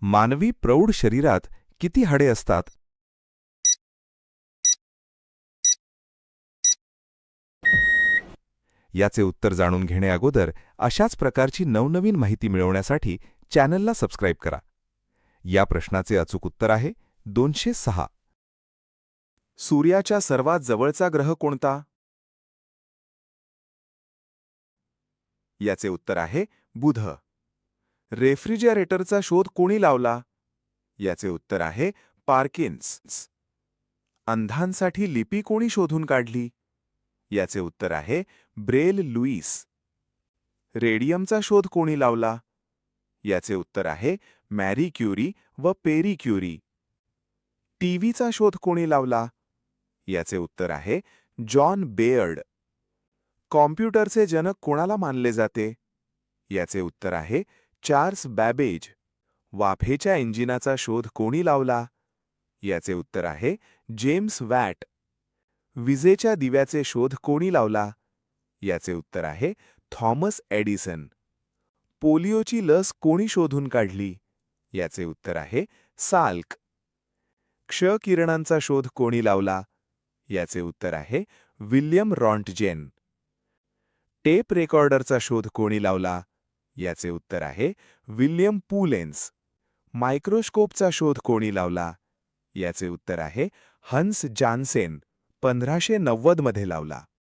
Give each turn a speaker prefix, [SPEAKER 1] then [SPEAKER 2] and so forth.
[SPEAKER 1] मानवी प्रौढ शरीरात किती हाडे असतात? याचे उत्तर जाणून घेण्याअगोदर अशाच प्रकारची नवनवीन माहिती मिळवण्यासाठी चॅनलला सबस्क्राईब करा. या प्रश्नाचे अचूक उत्तर आहे 206. सूर्याच्या सर्वात जवळचा ग्रह कोणता? याचे उत्तर आहे बुध. रेफ्रिजरेटरचा शोध कोणी लावला? याचे उत्तर आहे पार्किन्स. अंधांसाठी लिपी कोणी शोधून काढली? याचे उत्तर आहे ब्रेल लुईस. रेडियमचा शोध कोणी लावला? याचे उत्तर आहे मॅरी क्युरी व पेरी क्युरी. टीव्हीचा शोध कोणी लावला? याचे उत्तर आहे जॉन बेअर्ड. कॉम्प्युटरचे जनक कोणाला मानले जाते? याचे उत्तर आहे चार्ल्स बॅबेज. वाफेच्या इंजिनाचा शोध कोणी लावला? याचे उत्तर आहे जेम्स वॅट. विजेच्या दिव्याचे शोध कोणी लावला? याचे उत्तर आहे थॉमस एडिसन. पोलिओची लस कोणी शोधून काढली? याचे उत्तर आहे साल्क. क्ष किरणांचा शोध कोणी लावला? याचे उत्तर आहे विल्यम रॉन्टजेन. टेप रेकॉर्डरचा शोध कोणी लावला? याचे उत्तर आहे विल्यम पुलेन्स. मायक्रोस्कोपचा शोध कोणी लावला? याचे उत्तर आहे हन्स जानसेन. 1590 मध्ये लावला.